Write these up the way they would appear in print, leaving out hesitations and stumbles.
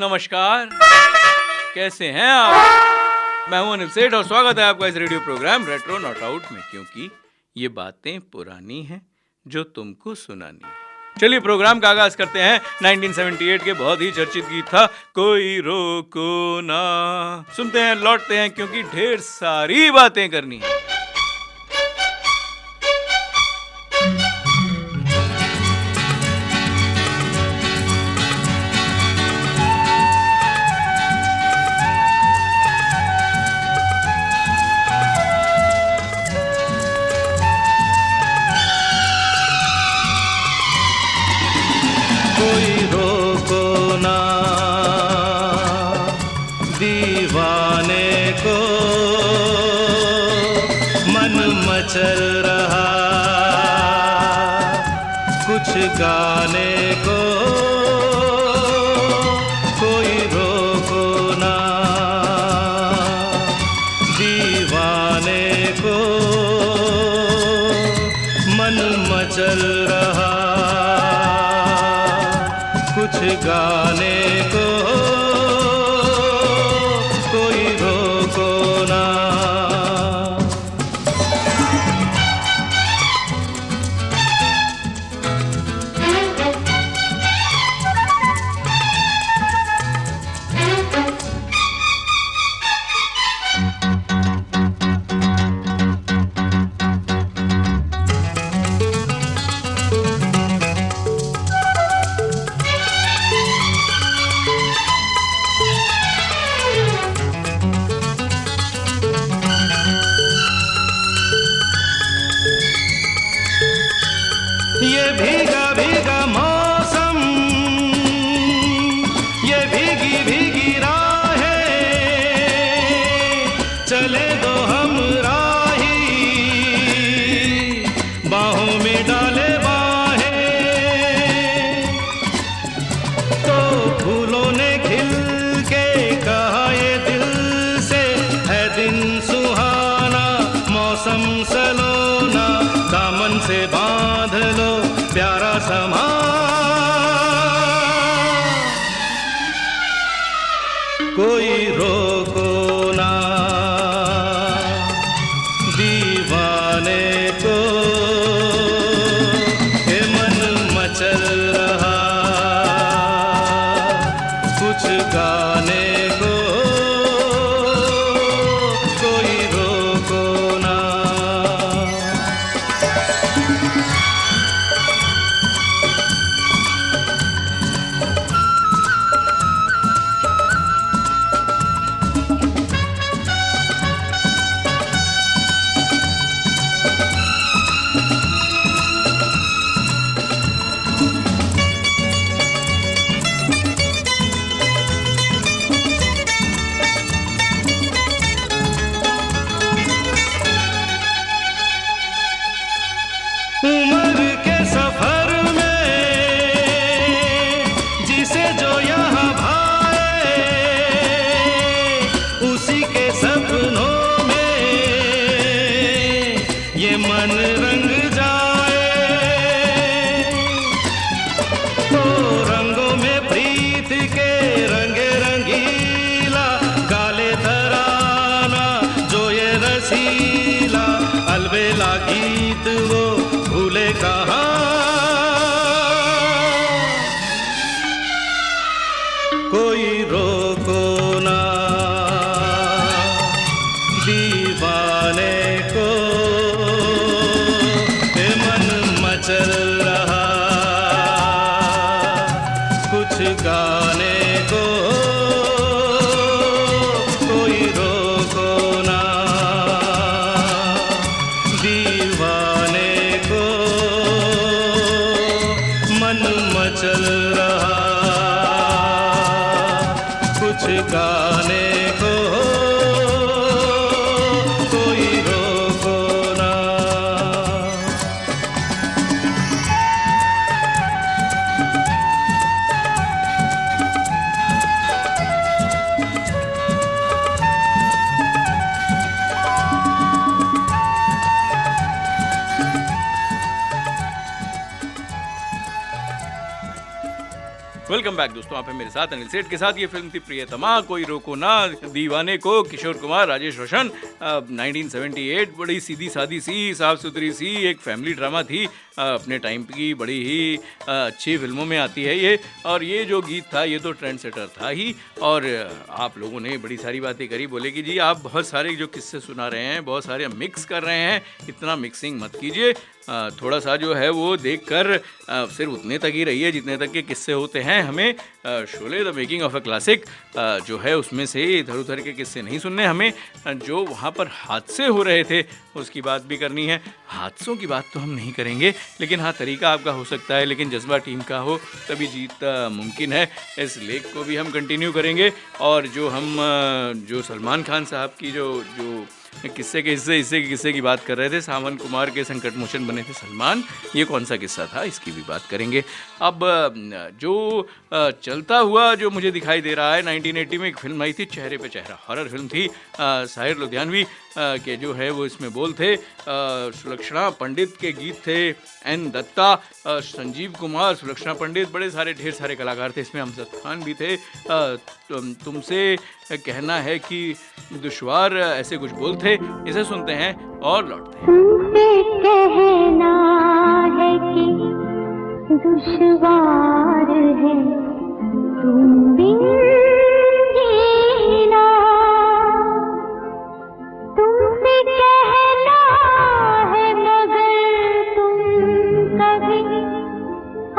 नमस्कार, कैसे हैं आप? मैं हूं अनिल सेठ और स्वागत है आपका इस radio programme retro not out में, क्योंकि ये बातें पुरानी हैं जो तुमको सुनानी है। चलिए प्रोग्राम का आगाज करते हैं। 1978 के बहुत ही चर्चित गीत था कोई रोको ना। सुनते हैं, लौटते हैं, क्योंकि ढेर सारी बातें करनी है। कोई रोको ना दीवाने को, मन मचल रहा कुछ गाने को। कोई रोको ना दीवाने को, मन मचल रहा कुछ गाने को। कोई रोको ना। ये भीगा भीगा मौसम, ये भीगी भीगी राहें, चले दो हम राही, बाहों में डाले बाहें। तो फूलों ने खिल के कहा ये दिल से, है दिन सुहाना मौसम सलोना, दामन से बांध लो प्यारा समा। कोई रोको ना दीवाने को, ये मन मचल रहा कुछ गाने को। कोई रोको ना। उम्र के सफर में जिसे जो यहाँ भाए, उसी के सपनों में ये मन रंग जाए। तो रंगों में प्रीत के रंगे रंगीला, गाले तराना जो ये रसीला, अलबेला गीत वो भूले कहाँ। कोई रोको ना दीवाने को, ये मन मचल रहा कुछ गाने को। कोई रोको ना दीवाने को, मन मचल रहा कुछ गाने को। कोई रोको ना। वेलकम बैक दोस्तों, आप हैं मेरे साथ अनिल सेठ के साथ। ये फिल्म थी प्रियतमा, कोई रोको ना, दीवाने को, किशोर कुमार, राजेश रोशन, 1978। बड़ी सीधी सादी सी, साफ सुथरी सी एक फैमिली ड्रामा थी, अपने टाइम की बड़ी ही अच्छी फिल्मों में आती है ये। और ये जो गीत था ये तो ट्रेंड सेटर था ही। और आप लोगों ने बड़ी सारी बातें करी, बोले कि जी आप बहुत सारे जो किस्से सुना रहे हैं, बहुत सारे मिक्स कर रहे हैं, इतना मिक्सिंग मत कीजिए, थोड़ा सा जो है वो देखकर सिर्फ उतने तक ही रहिए जितने तक के किस्से होते हैं। हमें Sholay the making of a classic जो है उसमें से इधर उधर के किस्से नहीं सुनने, हमें जो वहाँ पर हादसे हो रहे थे उसकी बात भी करनी है। हादसों की बात तो हम नहीं करेंगे, लेकिन हाँ तरीका आपका हो सकता है, लेकिन जज्बा टीम का हो तभी जीत मुमकिन है। इस लेख को भी हम कंटिन्यू करेंगे। और जो सलमान खान साहब की जो किस्से की बात कर रहे थे, सावन कुमार के संकट मोचन बने थे सलमान, ये कौन सा किस्सा था इसकी भी बात करेंगे। अब जो चलता हुआ जो मुझे दिखाई दे रहा है, 1980 में एक फिल्म आई थी चेहरे पे चेहरा, हॉरर फिल्म थी। साहिर लुधियानवी के जो है वो इसमें बोल थे, सुलक्षणा पंडित के गीत थे, एन दत्ता, संजीव कुमार, सुलक्षणा पंडित, बड़े सारे ढेर सारे कलाकार थे इसमें, अमजद खान भी थे। तुमसे कहना है कि दुश्वार, ऐसे कुछ बोल थे। इसे सुनते हैं और लौटते हैं। तुमसे कहना है कि दुश्वार है तुम बिन जीना, तुमसे कहना है मगर तुम कभी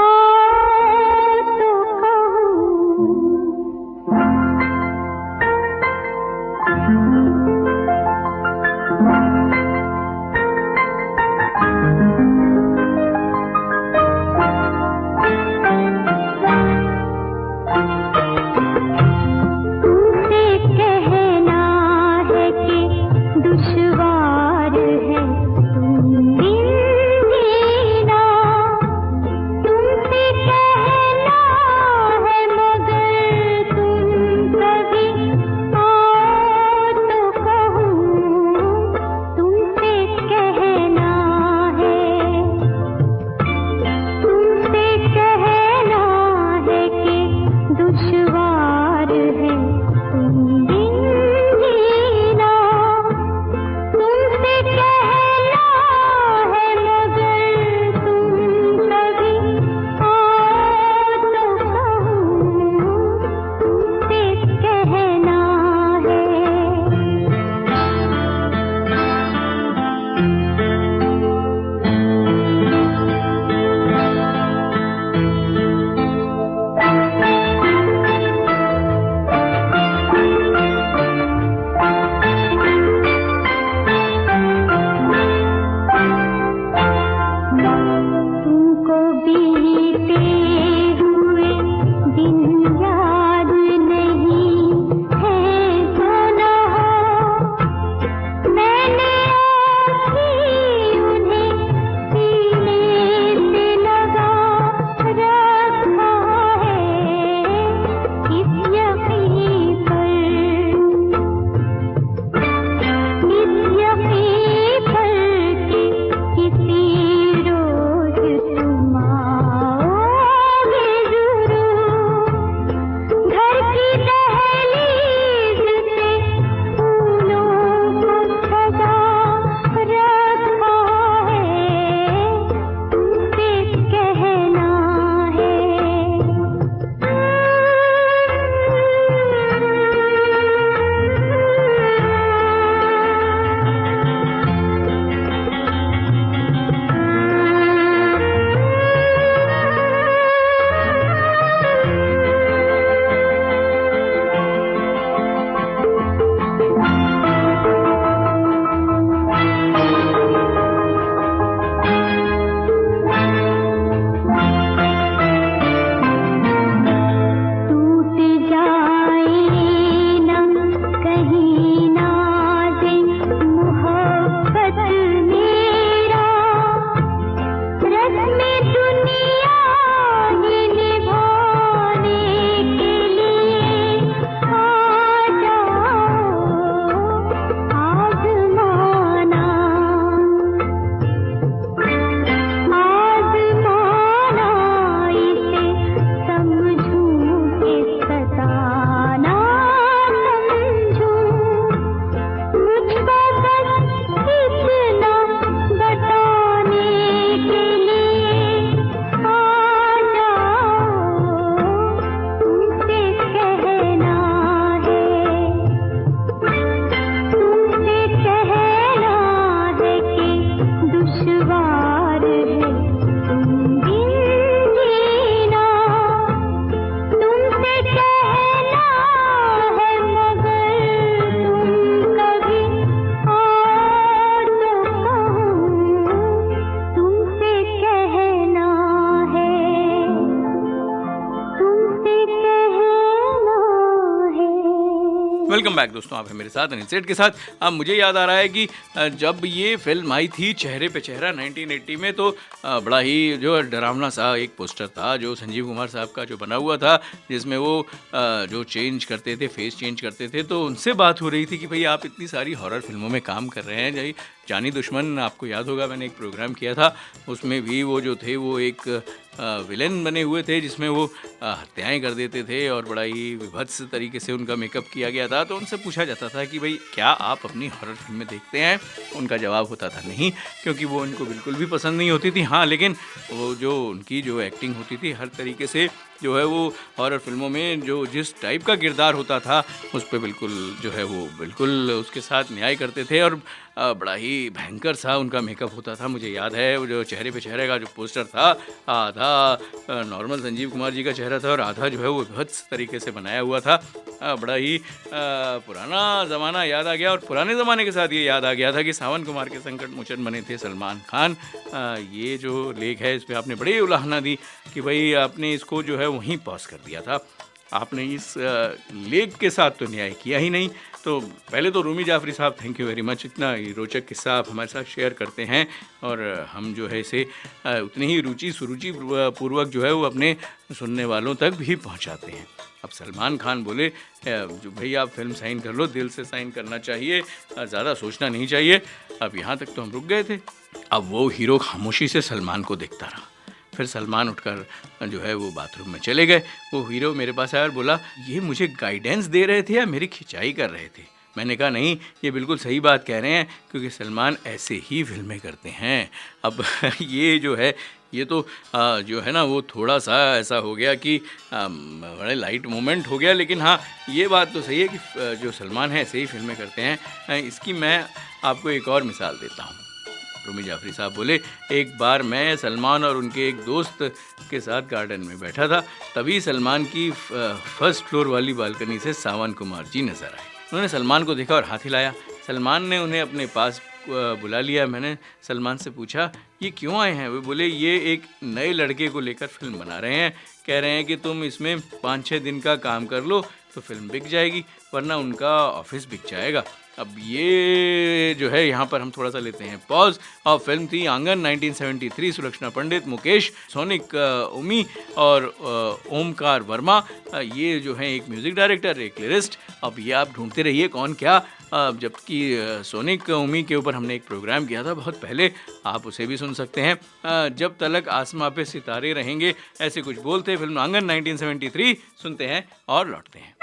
आओ तो कहूँ। वेलकम बैक दोस्तों, आप हैं मेरे साथ अनिल सेठ के साथ। अब मुझे याद आ रहा है कि जब ये फिल्म आई थी चेहरे पे चेहरा 1980 में, तो बड़ा ही जो डरावना सा एक पोस्टर था जो संजीव कुमार साहब का जो बना हुआ था, जिसमें वो जो चेंज करते थे, फेस चेंज करते थे। तो उनसे बात हो रही थी कि भाई आप इतनी सारी हॉरर फिल्मों में काम कर रहे हैं। भाई जानी दुश्मन, आपको याद होगा मैंने एक प्रोग्राम किया था, उसमें भी वो जो थे वो एक विलेन बने हुए थे, जिसमें वो हत्याएं कर देते थे और बड़ा ही विभत्स तरीके से उनका मेकअप किया गया था। तो उनसे पूछा जाता था कि भाई क्या आप अपनी हॉरर फिल्में देखते हैं? उनका जवाब होता था नहीं, क्योंकि वो उनको बिल्कुल भी पसंद नहीं होती थी। हाँ, लेकिन वो जो उनकी जो एक्टिंग होती थी हर तरीके से जो है वो हॉरर फिल्मों में जो जिस टाइप का किरदार होता था उस पर बिल्कुल जो है वो बिल्कुल उसके साथ न्याय करते थे और बड़ा ही भयंकर सा उनका मेकअप होता था। मुझे याद है वो जो चेहरे पे चेहरे का जो पोस्टर था, आधा नॉर्मल संजीव कुमार जी का चेहरा था और आधा जो है वो विभत्स तरीके से बनाया हुआ था। बड़ा ही पुराना ज़माना याद आ गया और पुराने ज़माने के साथ ये याद आ गया था कि सावन कुमार के संकट मोचन बने थे सलमान खान। ये जो लेख है इस पर आपने बड़ी उलाहना दी कि भाई आपने इसको जो है वहीं पॉज कर दिया था। आपने इस लेख के साथ तो न्याय किया ही नहीं। तो पहले तो रूमी जाफरी साहब, थैंक यू वेरी मच, इतना रोचक किस्सा आप हमारे साथ शेयर करते हैं और हम जो है इसे उतनी ही रुचि सुरुचि पूर्वक जो है वो अपने सुनने वालों तक भी पहुंचाते हैं। अब सलमान खान बोले जो भाई आप फिल्म साइन कर लो, दिल से साइन करना चाहिए, ज़्यादा सोचना नहीं चाहिए। अब यहाँ तक तो हम रुक गए थे। अब वो हीरो खामोशी से सलमान को देखता रहा। फिर सलमान उठकर जो है वो बाथरूम में चले गए। वो हीरो मेरे पास आया और बोला, ये मुझे गाइडेंस दे रहे थे या मेरी खिंचाई कर रहे थे? मैंने कहा नहीं, ये बिल्कुल सही बात कह रहे हैं, क्योंकि सलमान ऐसे ही फिल्में करते हैं। अब ये जो है ये तो जो है ना वो थोड़ा सा ऐसा हो गया कि बड़े लाइट मोमेंट हो गया, लेकिन हाँ ये बात तो सही है कि जो सलमान है ऐसे ही फिल्में करते हैं। इसकी मैं आपको एक और मिसाल देता हूँ। रूमी जाफरी साहब बोले, एक बार मैं सलमान और उनके एक दोस्त के साथ गार्डन में बैठा था, तभी सलमान की फर्स्ट फ्लोर वाली बालकनी से सावन कुमार जी नज़र आए। उन्होंने सलमान को देखा और हाथ हिलाया। सलमान ने उन्हें अपने पास बुला लिया। मैंने सलमान से पूछा, ये क्यों आए हैं? वे बोले, ये एक नए लड़के को लेकर फिल्म बना रहे हैं, कह रहे हैं कि तुम इसमें 5-6 दिन का काम कर लो तो फिल्म बिक जाएगी, वरना उनका ऑफिस बिक जाएगा। अब ये जो है यहाँ पर हम थोड़ा सा लेते हैं पॉज। और फिल्म थी आंगन 1973, सुलक्षणा पंडित, मुकेश, सोनिक उमी और ओमकार वर्मा। ये जो है एक म्यूज़िक डायरेक्टर, एक लिरिस्ट। अब ये आप ढूंढते रहिए कौन क्या, जबकि सोनिक उमी के ऊपर हमने एक प्रोग्राम किया था बहुत पहले, आप उसे भी सुन सकते हैं। जब तलक आसमां पे सितारे रहेंगे, ऐसे कुछ बोलते। फिल्म आंगन 1973 सुनते हैं और लौटते हैं।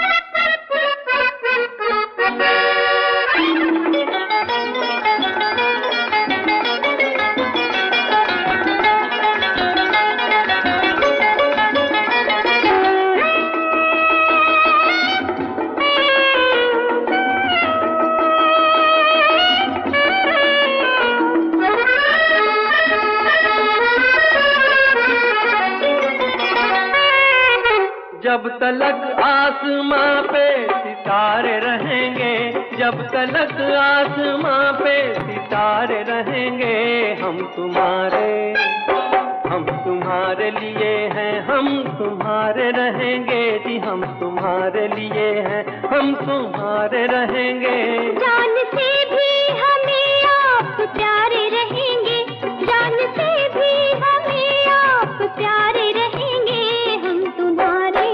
जब तलक आसमां पे सितारे रहेंगे, जब तलक आसमां पे सितारे रहेंगे, हम तुम्हारे लिए हैं, हम तुम्हारे रहेंगे जी, हम तुम्हारे लिए हैं, हम तुम्हारे रहेंगे। जान से भी हमें आप प्यारे रहेंगे, जान से भी हमें आप प्यारे रहेंगे, हम तुम्हारे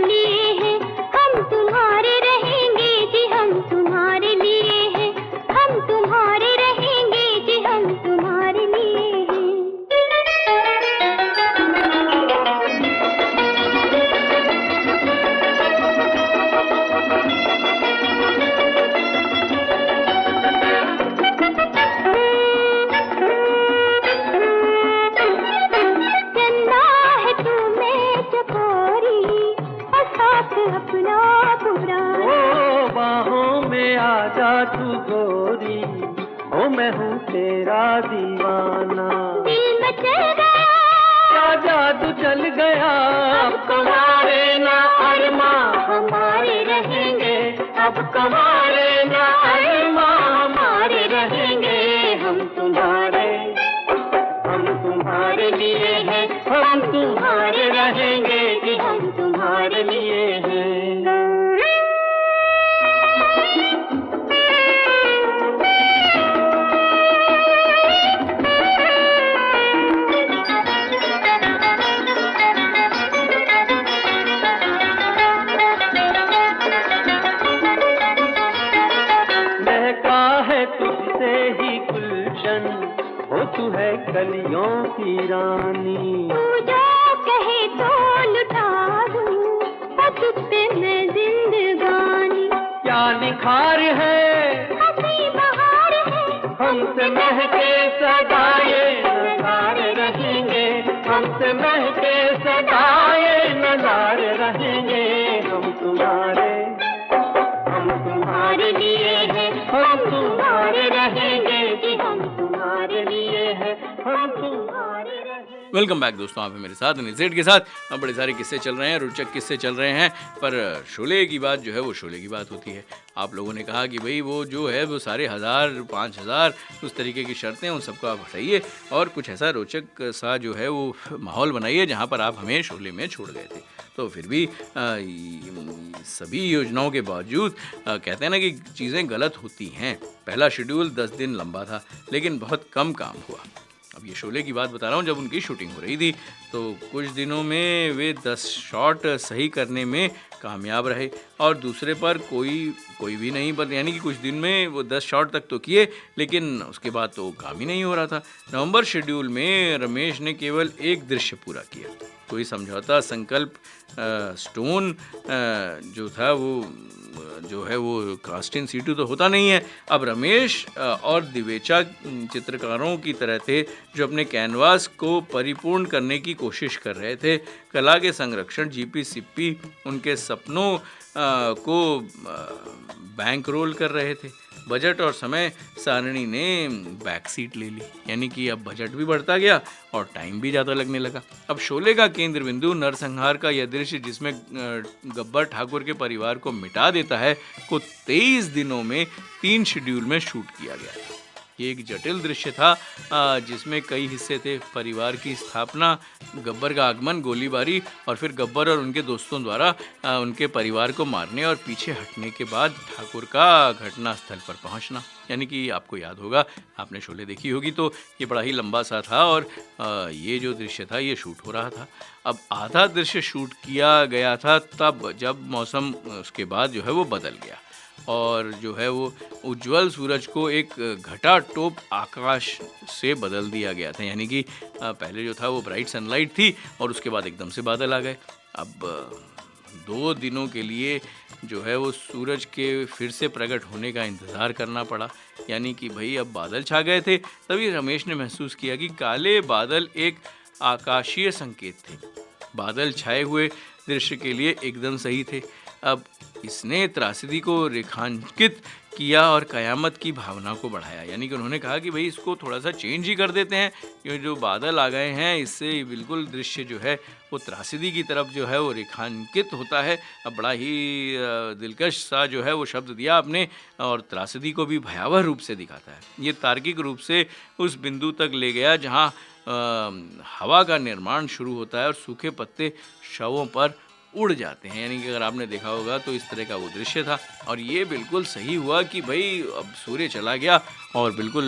लिए हैं, हम तुम्हारे रहेंगे जी, हम तुम्हारे लिए हैं, हम तुम्हारे रहेंगे जी, हम तुम्हारे लिए हैं। तू गोरी, ओ मैं हूँ तेरा दीवाना। दिल मचल गया, क्या जादू चल गया, अब कमारे ना अरमा हमारे रहेंगे, अब कमारे ना अरमा हमारे रहेंगे, हम तुम्हारे लिए हैं, हम तुम्हारे रहेंगे कि हम तुम्हारे लिए हैं। सी रानी। तू जो कहे तो लुटा दूं, बस तुझ पे मैं जिंदगानी। क्या निखार है, हंसी बहार है, हमसे महके सदा ये नज़ारे रहेंगे, हमसे महके सदा ये नज़ारे रहेंगे। हम तुम्हारे लिए हैं, हम तुम्हारे रहेंगे जी, हम तुम्हारे लिए हैं, हम तुम्हारे रहेंगे। वेलकम बैक दोस्तों, आप हैं मेरे साथ अनिल सेठ के साथ। अब बड़े सारे किस्से चल रहे हैं, रोचक किस्से चल रहे हैं, पर शोले की बात जो है वो शोले की बात होती है। आप लोगों ने कहा कि भाई वो जो है वो सारे 1000 5000 उस तरीके की शर्तें उन सबको आप हटाइए और कुछ ऐसा रोचक सा जो है वो माहौल बनाइए जहाँ पर आप हमें शोले में छोड़ गए थे। तो फिर भी सभी योजनाओं के बावजूद कहते हैं ना कि चीज़ें गलत होती हैं। पहला शेड्यूल 10 दिन लंबा था लेकिन बहुत कम काम हुआ। अब ये शोले की बात बता रहा हूँ, जब उनकी शूटिंग हो रही थी तो कुछ दिनों में वे 10 शॉट सही करने में कामयाब रहे और दूसरे पर कोई भी नहीं, बस यानी कि कुछ दिन में वो 10 शॉट तक तो किए लेकिन उसके बाद तो काम ही नहीं हो रहा था। नवंबर शेड्यूल में रमेश ने केवल एक दृश्य पूरा किया। कोई समझौता संकल्प स्टोन जो था वो जो है वो कास्ट इन सीटू तो होता नहीं है। अब रमेश और दिवेचा चित्रकारों की तरह थे जो अपने कैनवास को परिपूर्ण करने की कोशिश कर रहे थे। कला के संरक्षण जीपी सिप्पी उनके सपनों को बैंक रोल कर रहे थे। बजट और समय सारणी ने बैक सीट ले ली, यानी कि अब बजट भी बढ़ता गया और टाइम भी ज़्यादा लगने लगा। अब शोले का केंद्र बिंदु नरसंहार का यह दृश्य जिसमें गब्बर ठाकुर के परिवार को मिटा देता है को 23 दिनों में 3 शेड्यूल में शूट किया गया था। ये एक जटिल दृश्य था जिसमें कई हिस्से थे। परिवार की स्थापना, गब्बर का आगमन, गोलीबारी और फिर गब्बर और उनके दोस्तों द्वारा उनके परिवार को मारने और पीछे हटने के बाद ठाकुर का घटनास्थल पर पहुंचना। यानी कि आपको याद होगा, आपने शोले देखी होगी, तो ये बड़ा ही लंबा सा था और ये जो दृश्य था ये शूट हो रहा था। अब आधा दृश्य शूट किया गया था तब जब मौसम उसके बाद जो है वो बदल गया और जो है वो उज्जवल सूरज को एक घटा टोप आकाश से बदल दिया गया था। यानी कि पहले जो था वो ब्राइट सनलाइट थी और उसके बाद एकदम से बादल आ गए। अब 2 दिनों के लिए जो है वो सूरज के फिर से प्रकट होने का इंतज़ार करना पड़ा। यानी कि भाई अब बादल छा गए थे। तभी रमेश ने महसूस किया कि काले बादल एक आकाशीय संकेत थे। बादल छाए हुए दृश्य के लिए एकदम सही थे। अब इसने त्रासदी को रेखांकित किया और कयामत की भावना को बढ़ाया। यानी कि उन्होंने कहा कि भाई इसको थोड़ा सा चेंज ही कर देते हैं, ये जो बादल आ गए हैं इससे बिल्कुल दृश्य जो है वो त्रासदी की तरफ जो है वो रेखांकित होता है। अब बड़ा ही दिलकश सा जो है वो शब्द दिया आपने और त्रासदी को भी भयावह रूप से दिखाता है। ये तार्किक रूप से उस बिंदु तक ले गया जहाँ हवा का निर्माण शुरू होता है और सूखे पत्ते शवों पर उड़ जाते हैं। यानी कि अगर आपने देखा होगा तो इस तरह का वो दृश्य था और ये बिल्कुल सही हुआ कि भाई अब सूर्य चला गया और बिल्कुल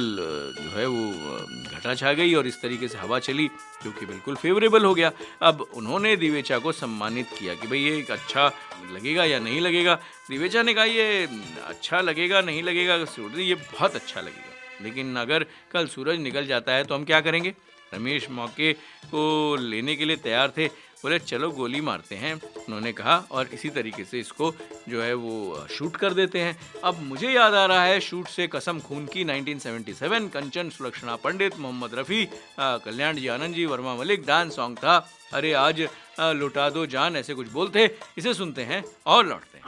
जो है वो घटा छा गई और इस तरीके से हवा चली जो कि बिल्कुल फेवरेबल हो गया। अब उन्होंने दिवेचा को सम्मानित किया कि भाई ये एक अच्छा लगेगा या नहीं लगेगा। दिवेचा ने कहा ये अच्छा लगेगा नहीं लगेगा, ये बहुत अच्छा लगेगा, लेकिन अगर कल सूरज निकल जाता है तो हम क्या करेंगे। रमेश मौके को लेने के लिए तैयार थे, बोले चलो गोली मारते हैं, उन्होंने कहा, और इसी तरीके से इसको जो है वो शूट कर देते हैं। अब मुझे याद आ रहा है शूट से कसम खून की 1977, कंचन, सुलक्षणा पंडित, मोहम्मद रफ़ी, कल्याण जी, आनंद जी, वर्मा मलिक। डांस सॉन्ग था अरे आज लुटा दो जान, ऐसे कुछ बोलते। इसे सुनते हैं और लौटते हैं।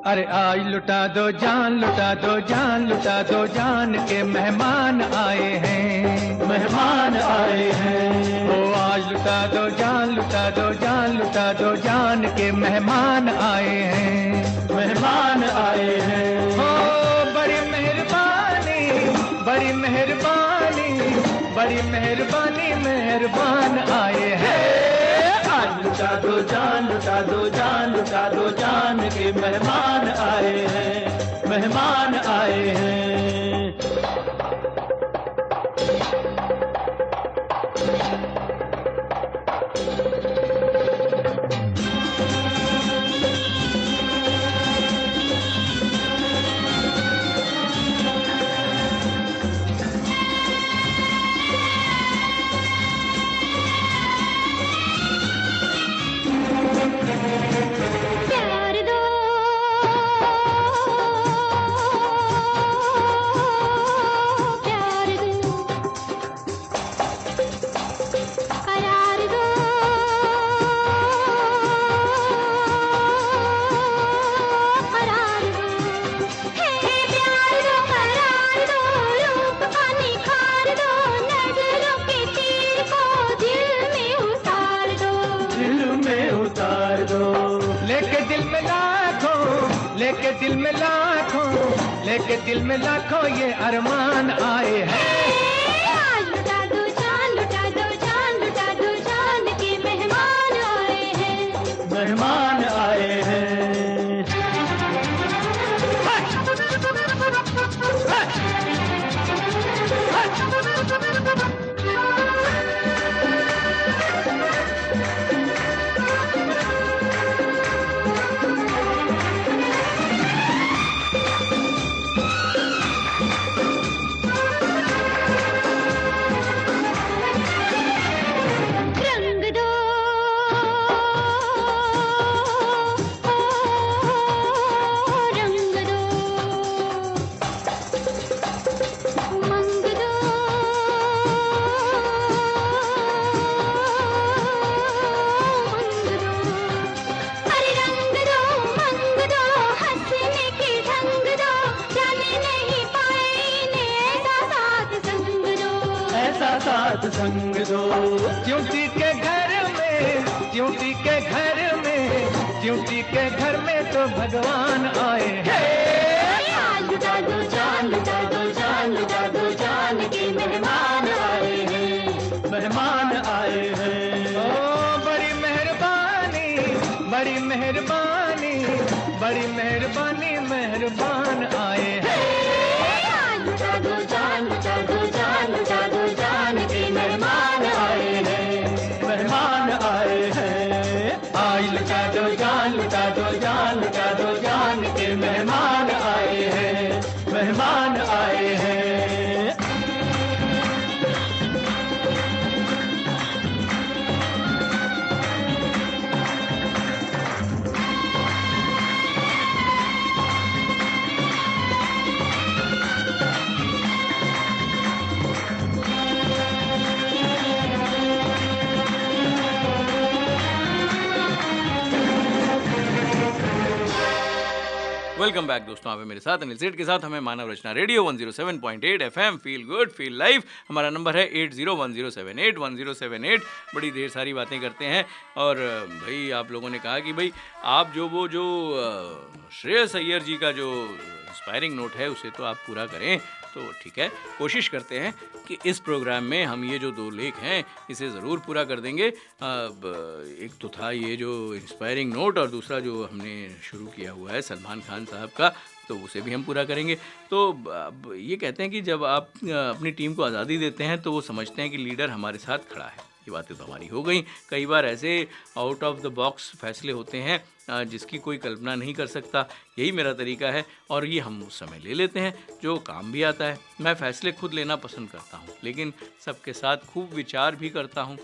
अरे आज लुटा दो जान, लुटा दो जान, लुटा दो जान के मेहमान आए हैं, मेहमान आए हैं। ओ आज लुटा दो जान, लुटा दो जान, लुटा दो जान के मेहमान आए हैं, मेहमान आए हैं। ओ बड़ी मेहरबानी, बड़ी मेहरबानी, बड़ी मेहरबानी, मेहरबान आए हैं। लुटा दो जान, लुटा दो जान, लुटा दो जान के मेहमान आए हैं, मेहमान आए हैं। लेके दिल में लाखों, लेके दिल में लाखों ये अरमान आए हैं। आज लुटा दो जान, लुटा दो जान, लुटा दो जान के मेहमान आए हैं। मेहमान आए हैं। रंग दो रंग दो, उमंग दो उमंग दो, अरे रंग दो उमंग दो, हंसने के ढंग दो, जाने नहीं पाए इन्हें ऐसा साथ संग दो। ऐसा साथ संग दो। ड्यूटी के घर में, ड्यूटी के घर में, ड्यूटी के घर में तो भगवान आए हैं। आज लुटा दो जान, लुटा दो जान, लुटा दो जान के मेहमान आए हैं। मेहमान आए हैं। ओ बड़ी मेहरबानी, बड़ी मेहरबानी, बड़ी मेहरबानी, मेहरबान आए हैं। आज लुटा दो जान, लुटा दो जान, लुटा दो जान के मेहमान आए हैं। मेहमान आए हैं। आज लुटा दो जान, लुटा दो जान, लुटा दो जान के मेहमान आए हैं। मेहमान आए हैं। वेलकम बैक दोस्तों, आप हैं मेरे साथ अनिल सेठ के साथ। हमें Manav Rachna radio 107.8 FM feel good feel live. हमारा नंबर है 8010781078। बड़ी ढेर सारी बातें करते हैं। और भाई आप लोगों ने कहा कि भाई आप जो श्रेयस अय्यर जी का जो इंस्पायरिंग नोट है उसे तो आप पूरा करें। तो ठीक है, कोशिश करते हैं कि इस प्रोग्राम में हम ये जो 2 लेख हैं इसे ज़रूर पूरा कर देंगे। अब एक तो था ये जो इंस्पायरिंग नोट, और दूसरा जो हमने शुरू किया हुआ है सलमान खान साहब का, तो उसे भी हम पूरा करेंगे। तो अब ये कहते हैं कि जब आप अपनी टीम को आज़ादी देते हैं तो वो समझते हैं कि लीडर हमारे साथ खड़ा है। ये बातें तो हमारी हो गई। कई बार ऐसे आउट ऑफ द बॉक्स फैसले होते हैं जिसकी कोई कल्पना नहीं कर सकता। यही मेरा तरीका है और ये हम उस समय ले लेते हैं जो काम भी आता है। मैं फ़ैसले खुद लेना पसंद करता हूँ, लेकिन सबके साथ खूब विचार भी करता हूँ,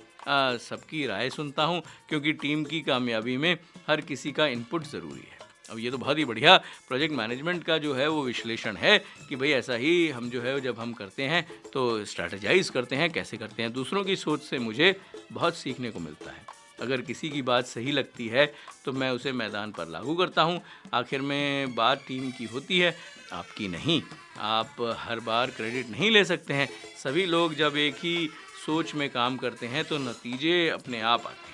सबकी राय सुनता हूँ, क्योंकि टीम की कामयाबी में हर किसी का इनपुट ज़रूरी है। अब ये तो बहुत ही बढ़िया प्रोजेक्ट मैनेजमेंट का जो है वो विश्लेषण है कि भाई ऐसा ही हम जो है जब हम करते हैं तो स्ट्रैटेजाइज करते हैं, कैसे करते हैं। दूसरों की सोच से मुझे बहुत सीखने को मिलता है। अगर किसी की बात सही लगती है तो मैं उसे मैदान पर लागू करता हूँ। आखिर में बात टीम की होती है, आपकी नहीं। आप हर बार क्रेडिट नहीं ले सकते हैं। सभी लोग जब एक ही सोच में काम करते हैं तो नतीजे अपने आप आते हैं।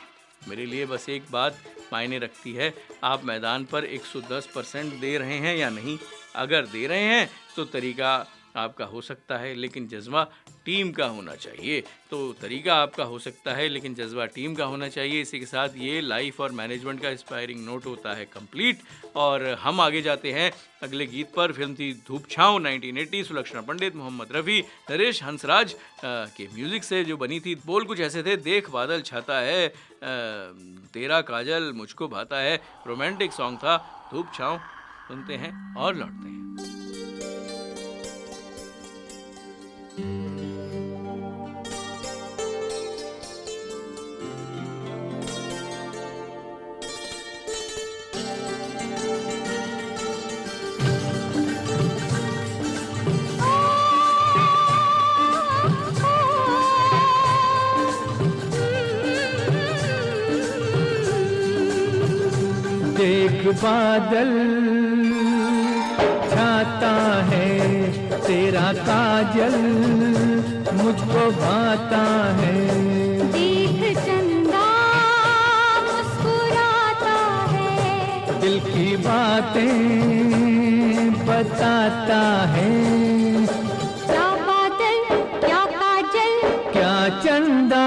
मेरे लिए बस एक बात मायने रखती है, आप मैदान पर 110% दे रहे हैं या नहीं। अगर दे रहे हैं तो तरीका आपका हो सकता है लेकिन जज्बा टीम का होना चाहिए। तो तरीका आपका हो सकता है लेकिन जज्बा टीम का होना चाहिए। इसी के साथ ये लाइफ और मैनेजमेंट का इंस्पायरिंग नोट होता है कंप्लीट। और हम आगे जाते हैं अगले गीत पर। फिल्म थी धूप छाँव 1980, सुलक्षणा पंडित, मोहम्मद रफ़ी, नरेश हंसराज के म्यूज़िक से जो बनी थी। बोल कुछ ऐसे थे, देख बादल छाता है, तेरा काजल मुझको भाता है। रोमांटिक सॉन्ग था धूप छाँव। सुनते हैं और लौटते हैं। देख बादल छाता है, तेरा काजल मुझको भाता है। देख चंदा मुस्कुराता है, दिल की बातें बताता है। क्या बादल क्या काजल क्या चंदा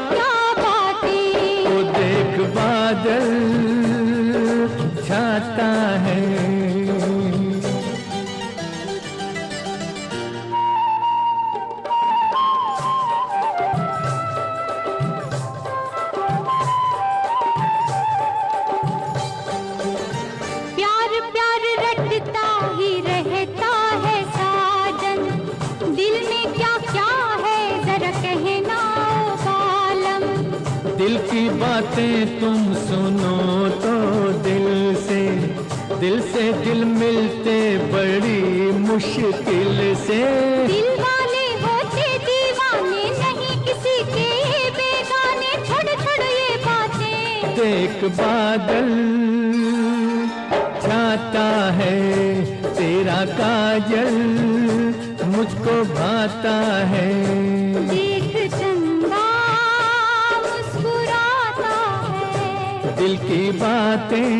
क्या बातें, वो देख बादल छाता है। प्यार प्यार रटता ही रहता है साजन, दिल में क्या क्या है जरा कहना ओ बालम। दिल की बातें तुम सुनो तो दिल से दिल मिलते बड़ी मुश्किल से। दिल वाले होते दीवाने नहीं किसी के ये बेगाने, छोड़ छोड़ ये बातें। देख बादल छाता है, तेरा काजल मुझको भाता है। देख चंदा मुस्कुराता है, दिल की बातें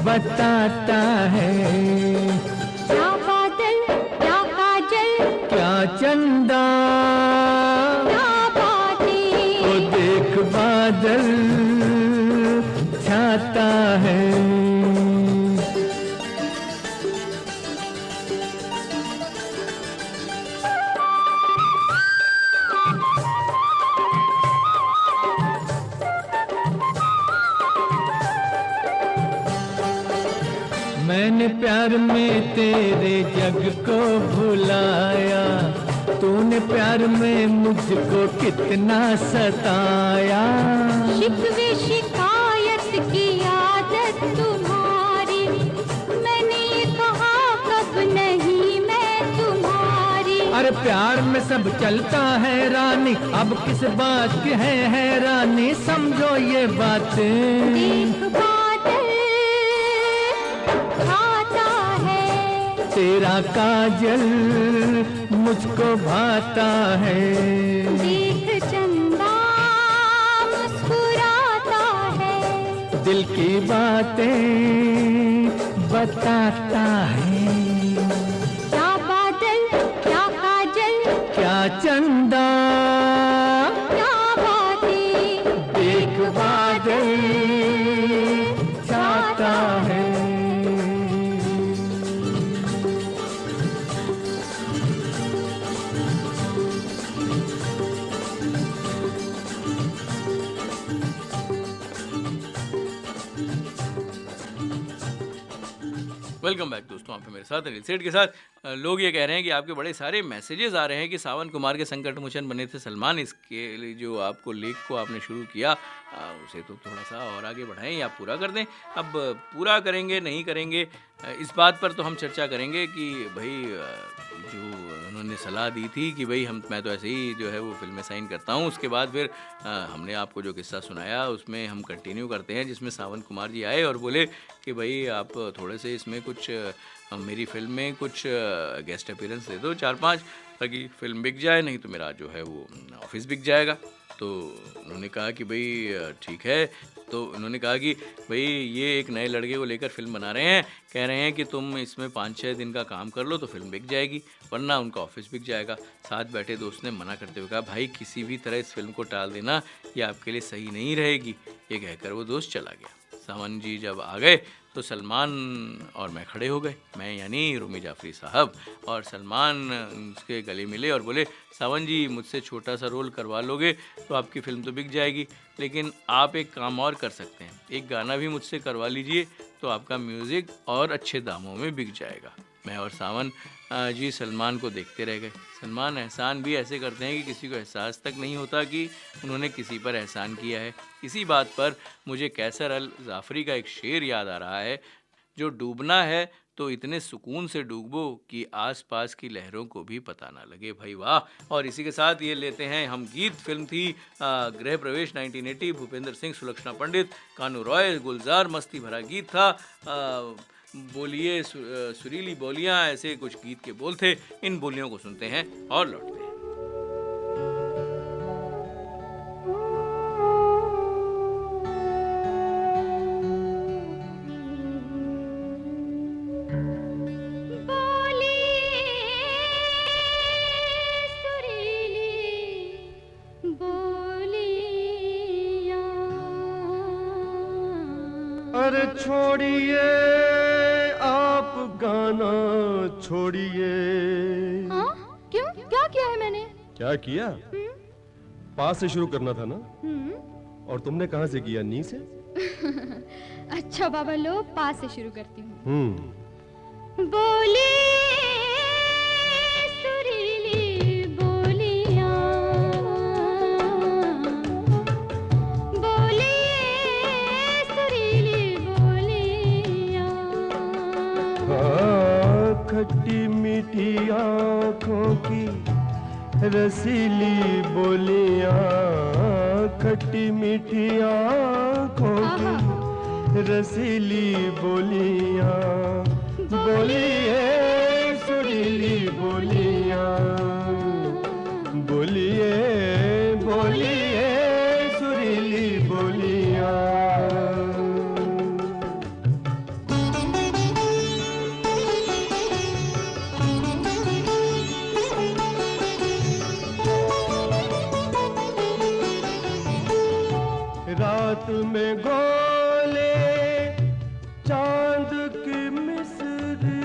बताता है। क्या बादल क्या काजल क्या चंदा क्या बातें। वो देख बादल छाता है। मैंने प्यार में तेरे जग को भुलाया, तूने प्यार में मुझको कितना सताया। शिकवे शिकायत की आदत तुम्हारी, मैंने ये कहा कब नहीं मैं तुम्हारी। अरे प्यार में सब चलता है रानी, अब किस बात की है हैरानी, समझो ये बातें। देख बादल खाता है, तेरा काजल मुझको भाता है। देख चंदा मुस्कुराता है, दिल की बातें बताता है। क्या बादल क्या काजल क्या चंदा क्या बातें। देख बादल छाता है। वेलकम बैक दोस्तों, आप हैं मेरे साथ अनिल सेठ के साथ। लोग ये कह रहे हैं कि आपके बड़े सारे मैसेजेस आ रहे हैं कि सावन कुमार के संकट मोचन बने थे सलमान, इसके लिए जो आपको लेख को आपने शुरू किया उसे तो थोड़ा सा और आगे बढ़ाएं या पूरा कर दें। अब पूरा करेंगे नहीं करेंगे इस बात पर तो हम चर्चा करेंगे कि भाई जो उन्होंने सलाह दी थी कि भाई मैं तो ऐसे ही जो है वो फिल्में साइन करता हूँ, उसके बाद फिर हमने आपको जो किस्सा सुनाया उसमें हम कंटिन्यू करते हैं, जिसमें सावन कुमार जी आए और बोले कि भाई आप थोड़े से इसमें कुछ मेरी फिल्म में कुछ गेस्ट अपीयरेंस दे दो 4-5, ताकि फिल्म बिक जाए, नहीं तो मेरा जो है वो ऑफिस बिक जाएगा। तो उन्होंने कहा कि भाई ठीक है। तो उन्होंने कहा कि भाई ये एक नए लड़के को लेकर फिल्म बना रहे हैं, कह रहे हैं कि तुम इसमें 5-6 दिन का काम कर लो तो फिल्म बिक जाएगी, वरना उनका ऑफिस बिक जाएगा। साथ बैठे दोस्त ने मना करते हुए कहा भाई किसी भी तरह इस फिल्म को टाल देना, ये आपके लिए सही नहीं रहेगी। ये कहकर वो दोस्त चला गया। सावन जी जब आ गए तो सलमान और मैं खड़े हो गए, मैं यानी रूमी जाफरी साहब, और सलमान उसके गले मिले और बोले सावन जी मुझसे छोटा सा रोल करवा लोगे तो आपकी फ़िल्म तो बिक जाएगी, लेकिन आप एक काम और कर सकते हैं, एक गाना भी मुझसे करवा लीजिए तो आपका म्यूज़िक और अच्छे दामों में बिक जाएगा। मैं और सावन जी सलमान को देखते रह गए। सलमान एहसान भी ऐसे करते हैं कि किसी को एहसास तक नहीं होता कि उन्होंने किसी पर एहसान किया है। इसी बात पर मुझे कैसर अल जाफरी का एक शेर याद आ रहा है, जो डूबना है तो इतने सुकून से डूबो कि आसपास की लहरों को भी पता ना लगे। भाई वाह। और इसी के साथ ये लेते हैं हम गीत। फिल्म थी गृह प्रवेश 1980, भूपेंद्र सिंह, सुलक्षणा पंडित, कानू रॉय, गुलजार, मस्ती भरा गीत था। बोलिए सुरीली बोलियां, ऐसे कुछ गीत के बोल थे। इन बोलियों को सुनते हैं और लौटते हैं। अरे छोड़िए आप गाना छोड़िए। हाँ? क्यों? क्या किया है मैंने? क्या किया? पास से शुरू करना था ना? और तुमने कहां से किया? नी से? अच्छा बाबा लो, पास से शुरू करती हूँ। बोली सुरीली बोलियां, बोलिए सुरीली बोलियां। खट्टी मीठी आंखों की रसीली बोलियां, खट्टी मीठी आंखों की रसीली बोलियां, बोलिए सुरीली बोलियां, बोलिए बोलिए सुरीली बोलियां। रात में गोले चांद की मिस्री,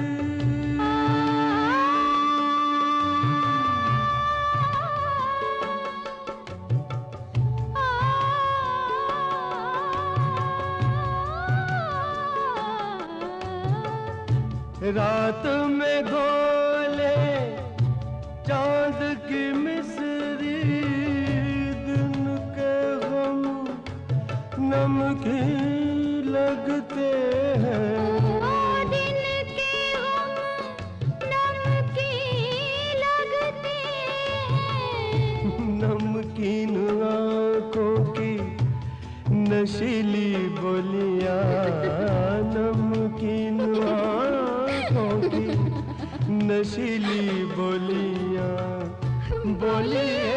रात में गोले चांद की मिस्री, दिन के गम नमकीन लगते हैं, दिन के गम नमकीन लगते हैं। नमकीन आंखों की नशीली बोलियां, नमकीन आंखों की नशीली बोलियां, बोलिए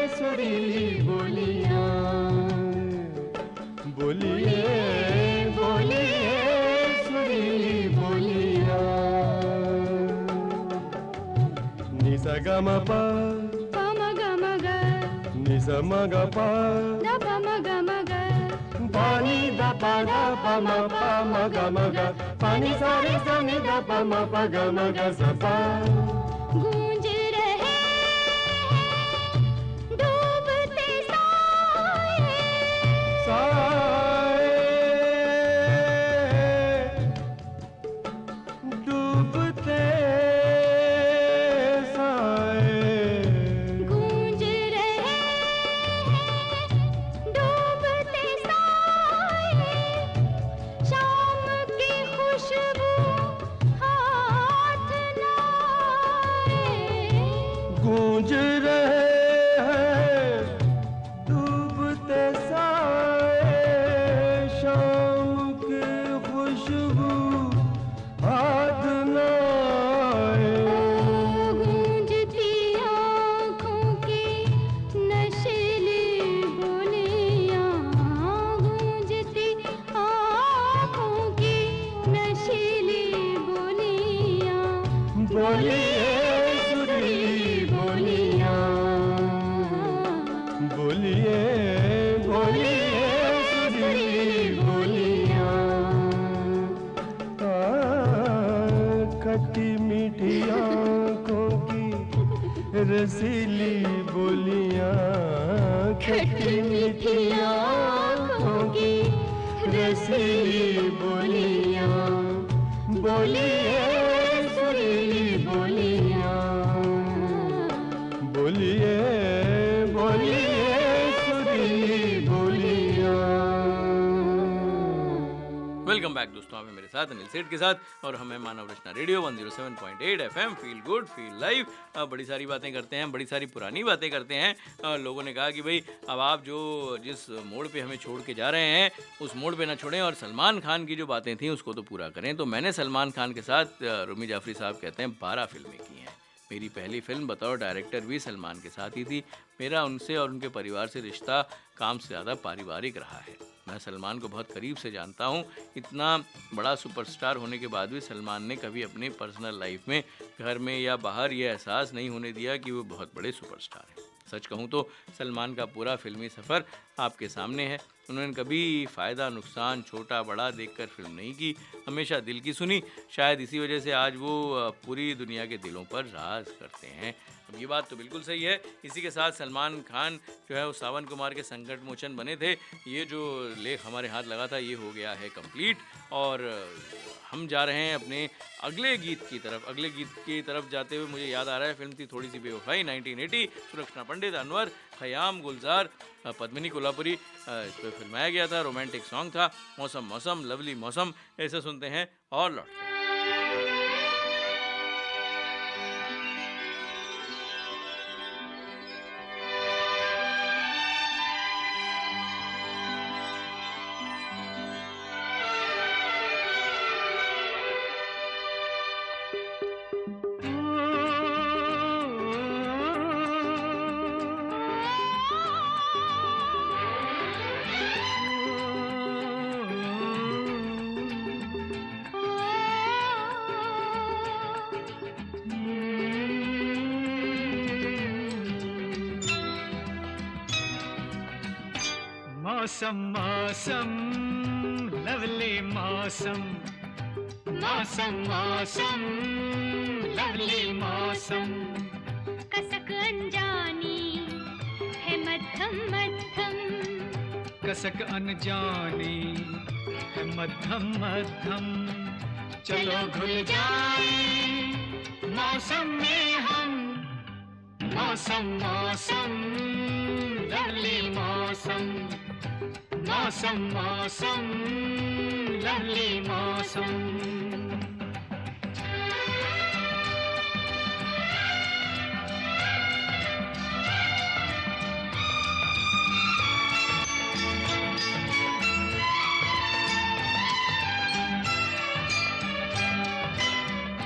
सुरीली बोलियां, बोलिए बोलिए सुरीली बोलियां। निसा गा मा पा, पम ग म ग, निसा मा गा पा, द पम ग म ग, पानी दा पा गा पा मा पा मा गा मा गा, पानी सा रे सा नि दा पा मा पा गा मा गा सा पा। गूंज रहे डूबते साए, साए डूबते साए, गूंज रहे डूबते साए, शाम की खुशबू हाथ लाए। गूंज रहे हैं डूबते साए, शाम की खुशबू हाथ लाए। गूंजती आँखों की नशीली बोलियां, गूंजती आँखों की नशीली बोलियां, बोलिए सुरीली बोलियां, बोलिए बोलिए सुरीली बोलियां। खट्टी मीठी आंखों की रसीली बोलियां, खट्टी मीठी आंखों की रसीली बोलियां, बोलिए सुरीली बोलियां, बोलिए बोलिए सुरीली बोलियां। वेलकम बैक दोस्तों, आप हैं मेरे साथ अनिल सेठ के साथ और हमें Manav Rachna radio 107.8 FM feel good feel live. बड़ी सारी बातें करते हैं, बड़ी सारी पुरानी बातें करते हैं। लोगों ने कहा कि भाई अब आप जो जिस मोड़ पे हमें छोड़ के जा रहे हैं उस मोड़ पे ना छोड़ें और सलमान खान की जो बातें थी उसको तो पूरा करें। तो मैंने सलमान खान के साथ, रुमी जाफरी साहब कहते हैं, 12 फिल्में की हैं। मेरी पहली फिल्म बतौर डायरेक्टर भी सलमान के साथ ही थी। मेरा उनसे और उनके परिवार से रिश्ता काम से ज़्यादा पारिवारिक रहा है। मैं सलमान को बहुत करीब से जानता हूँ। इतना बड़ा सुपरस्टार होने के बाद भी सलमान ने कभी अपनी पर्सनल लाइफ में, घर में या बाहर, ये एहसास नहीं होने दिया कि वो बहुत बड़े सुपरस्टार हैं। सच कहूँ तो सलमान का पूरा फिल्मी सफ़र आपके सामने है। उन्होंने कभी फ़ायदा नुकसान छोटा बड़ा देखकर फिल्म नहीं की, हमेशा दिल की सुनी। शायद इसी वजह से आज वो पूरी दुनिया के दिलों पर राज करते हैं। अब ये बात तो बिल्कुल सही है। इसी के साथ सलमान खान जो है वो सावन कुमार के संकट मोचन बने थे। ये जो लेख हमारे हाथ लगा था ये हो गया है कंप्लीट, और हम जा रहे हैं अपने अगले गीत की तरफ। अगले गीत की तरफ जाते हुए मुझे याद आ रहा है फिल्म थी थोड़ी सी बेवफाई, 1980, सुलक्षणा पंडित, अनवर खयाम, गुलजार, पद्मिनी कोल्हापुरी, इस पर फिल्माया गया था। रोमांटिक सॉन्ग था, मौसम मौसम लवली मौसम। ऐसे सुनते हैं और लौटते हैं। मौसम मौसम लवली मौसम, मौसम मौसम लवली मौसम। कसक अनजानी है मध्यम मध्यम, कसक अनजानी है मध्यम मध्यम। चलो घुल जाए मौसम में हम, मौसम मौसम लवली मौसम, मौसम मौसम लवली मौसम।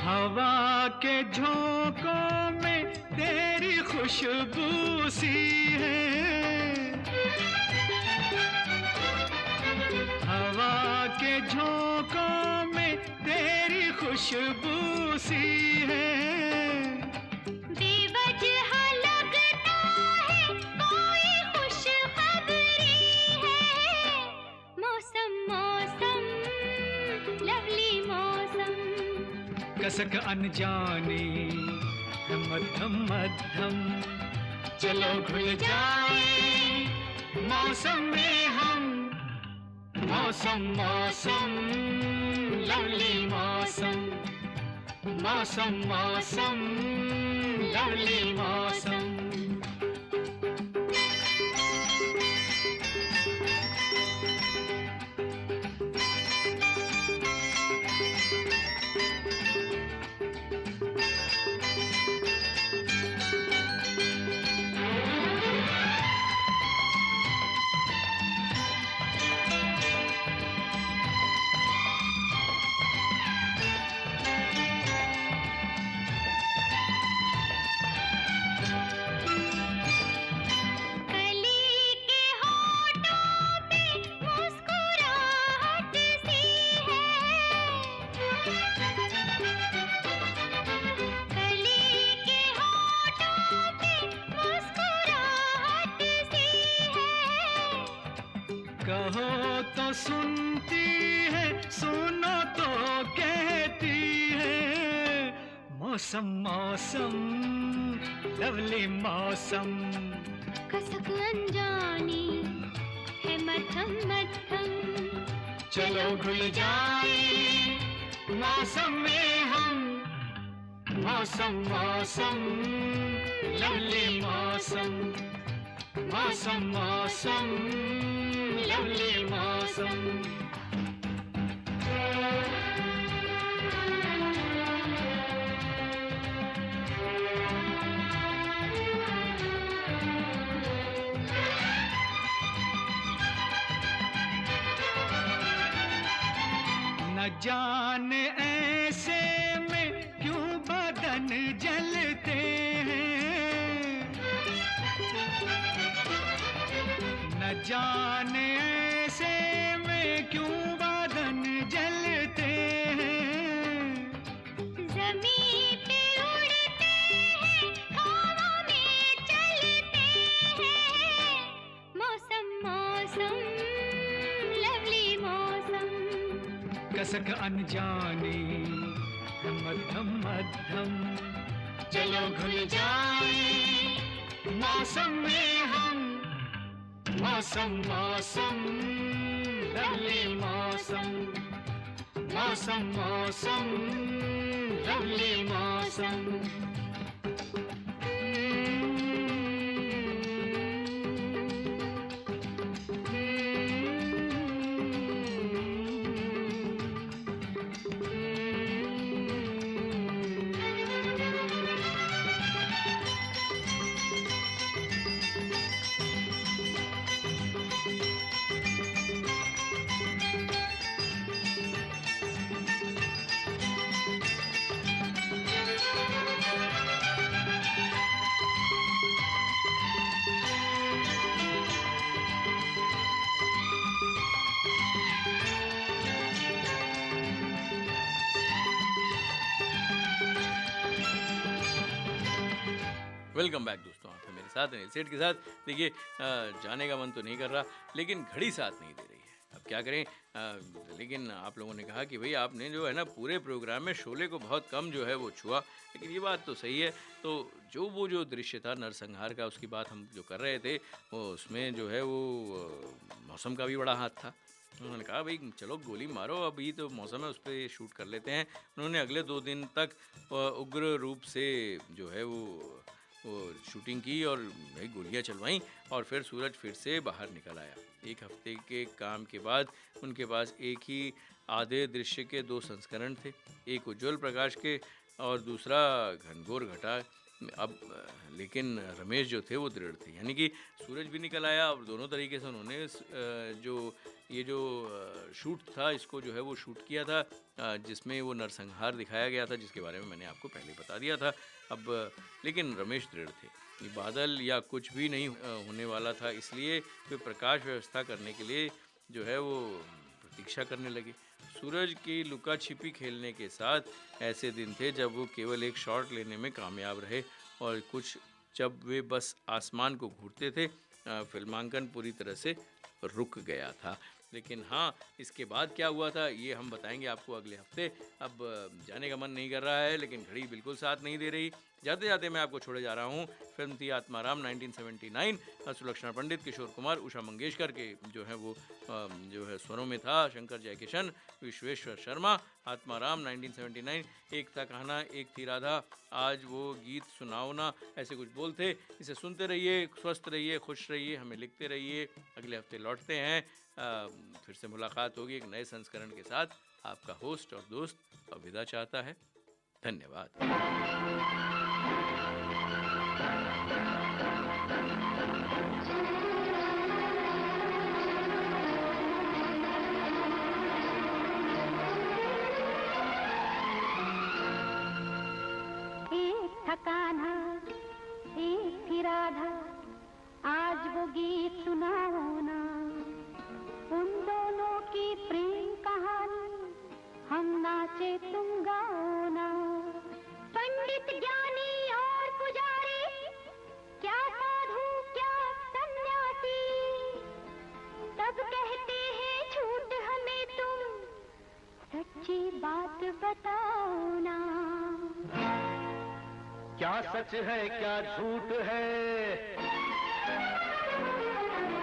हवा के झोंकों में तेरी खुशबू सी है, हवा के झोंकों में तेरी खुशबू सी है। बेवजह लगता है कोई खुशखबरी है। मौसम मौसम लवली मौसम, कसक अनजानी है मध्यम मध्यम। चलो घुल जाए मौसम में हम, मौसम मौसम लवली मौसम, मौसम मौसम लवली मौसम। कहो तो सुनती है, सुनो तो कहती है। मौसम मौसम लवली मौसम, कसक अनजानी है मध्यम मध्यम। चलो घुल जाए मौसम में हम, मौसम मौसम लवली मौसम, मौसम मौसम लवली मौसम। न जाने ऐसे में क्यों बदन जलते हैं, न जाने ऐसे में क्यों बदन जलते हैं। ज़मीं पे उड़ते हैं, हवा में चलते हैं। मौसम मौसम कसक अनजानी है मध्यम मध्यम। चलो घुल जाए मौसम में हम, मौसम मौसम लवली मौसम, मौसम मौसम लवली मौसम। वेलकम बैक दोस्तों, आप हैं मेरे साथ अनिल सेठ के साथ। देखिए जाने का मन तो नहीं कर रहा, लेकिन घड़ी साथ नहीं दे रही है। अब क्या करें, लेकिन आप लोगों ने कहा कि भाई आपने जो है ना पूरे प्रोग्राम में शोले को बहुत कम जो है वो छुआ, लेकिन ये बात तो सही है। तो जो दृश्य था नरसंहार का, उसकी बात हम जो कर रहे थे, वो उसमें जो है वो मौसम का भी बड़ा हाथ था। उन्होंने कहा भाई चलो गोली मारो, अभी तो मौसम है उस पर शूट कर लेते हैं। उन्होंने अगले 2 दिन तक उग्र रूप से जो है वो शूटिंग की और भाई गोलियां चलवाईं, और फिर सूरज फिर से बाहर निकल आया। 1 हफ्ते के काम के बाद उनके पास एक ही आधे दृश्य के 2 संस्करण थे, एक उज्ज्वल प्रकाश के और दूसरा घनघोर घटा। अब लेकिन रमेश जो थे वो दृढ़ थे, यानी कि सूरज भी निकल आया और दोनों तरीके से उन्होंने जो शूट था इसको जो है वो शूट किया था, जिसमें वो नरसंहार दिखाया गया था, जिसके बारे में मैंने आपको पहले बता दिया था। अब लेकिन रमेश दृढ़ थे, ये बादल या कुछ भी नहीं होने वाला था, इसलिए वे प्रकाश व्यवस्था करने के लिए जो है वो प्रतीक्षा करने लगे। सूरज की लुका छिपी खेलने के साथ ऐसे दिन थे जब वो केवल एक शॉट लेने में कामयाब रहे, और कुछ जब वे बस आसमान को घूरते थे, फिल्मांकन पूरी तरह से रुक गया था। लेकिन हाँ, इसके बाद क्या हुआ था ये हम बताएंगे आपको अगले हफ्ते। अब जाने का मन नहीं कर रहा है, लेकिन घड़ी बिल्कुल साथ नहीं दे रही। जाते जाते मैं आपको छोड़े जा रहा हूँ। फिल्म थी आत्माराम 1979, सुलक्षणा पंडित, किशोर कुमार, उषा मंगेशकर के जो है वो जो है स्वरों में था शंकर जयकिशन, विश्वेश्वर शर्मा। आत्माराम 1979, एक था कहना एक थी राधा, आज वो गीत सुनाओ ना, ऐसे कुछ बोल थे। इसे सुनते रहिए, स्वस्थ रहिए, खुश रहिए, हमें लिखते रहिए। अगले हफ्ते लौटते हैं, फिर से मुलाकात होगी एक नए संस्करण के साथ। आपका होस्ट और दोस्त अब विदा चाहता है। धन्यवाद। एक था कान्हा एक थी राधा, आज वो गीत सुनाओ ना, उन दोनों की प्रेम कहानी हम नाचे तुम गाओ ना। पंडित ज्ञानी और पुजारी, क्या साधु क्या सन्यासी, सब कहते हैं झूठ हमें तुम सच्ची बात बताओ ना। क्या सच है क्या झूठ है,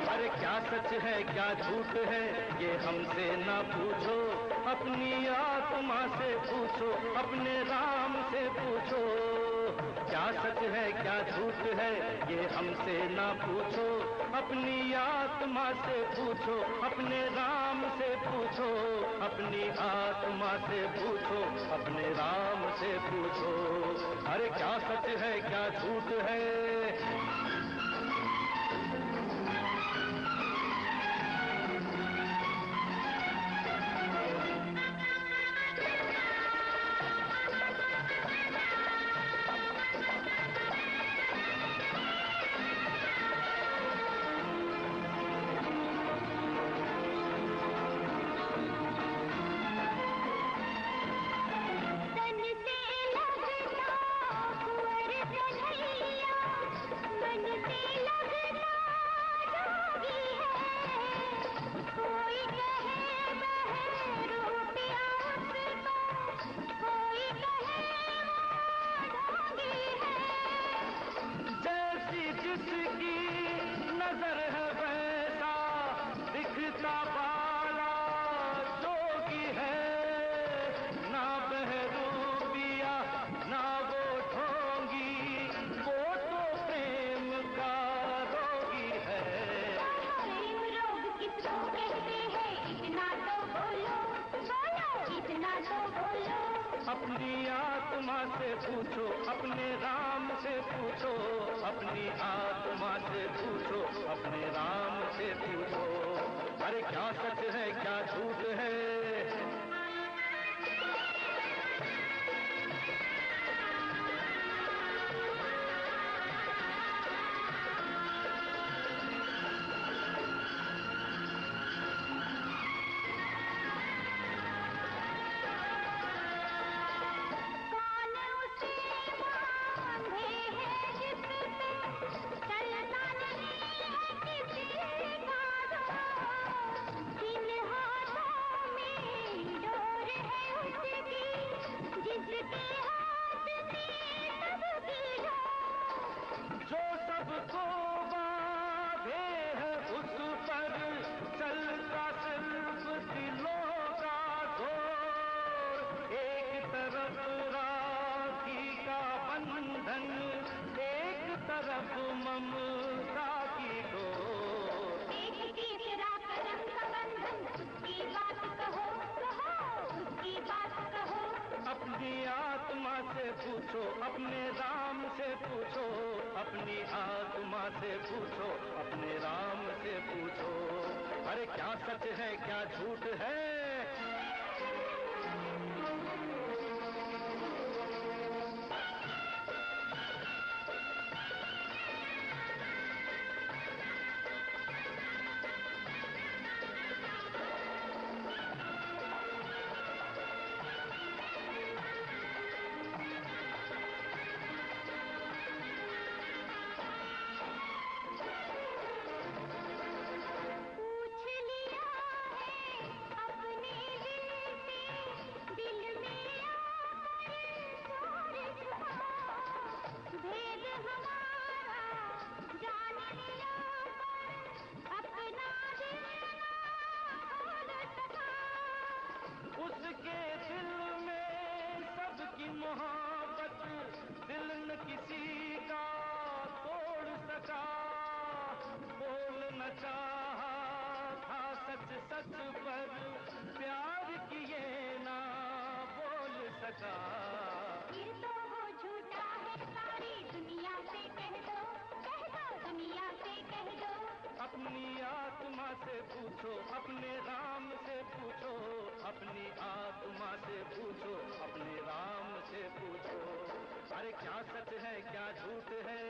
अरे क्या सच है क्या झूठ है, ये हमसे ना पूछो, अपनी आत्मा से पूछो, अपने राम से पूछो। क्या सच है क्या झूठ है, ये हमसे ना पूछो, अपनी आत्मा से पूछो, अपने राम से पूछो, अपनी आत्मा से पूछो, अपने राम से पूछो। अरे क्या सच है क्या झूठ है। तन से लगता कुंवर कन्हैया, तो बोलो, अपनी आत्मा से पूछो, अपने राम से पूछो, अपनी आत्मा से पूछो, अपने राम से पूछो। अरे क्या सच है क्या झूठ है, कौन उसे बांधे है जिस पे चलता नहीं है किसी का जोर, जिन हाथों में डोर है उसकी, जिसके हाथ में सबकी डोर। जो सबको बांधे है उस पर चलता सिर्फ दिलों का जोर। एक तरफ राखी का बंधन, एक तरफ ममता की डोर। एक तीसरा करम का बंधन, उसकी बात कहो, कहो, उसकी बात कहो। अपनी आत्मा से पूछो, अपने राम से पूछो, अपनी आत्मा से पूछो, अपने राम से पूछो। अरे क्या सच है क्या झूठ है, पूछ लिया है अपने दिल से, दिल में आकर चोर छुपा, भेद हमारा जान लिया पर अपना दिल ना खोल सका। उसके दिल में सबकी मोहब्बत, दिल न किसी का तोड़ सका। बोल न चाहा था सच सच पर प्यार किए ना बोल सका। फिर तो वो झूठा है, सारी दुनिया से कह दो, कह दो, दुनिया से कह दो। अपनी आत्मा से पूछो, अपने राम से पूछो, अपनी आत्मा से पूछो, अपने राम से पूछो। अरे क्या सच है क्या झूठ है,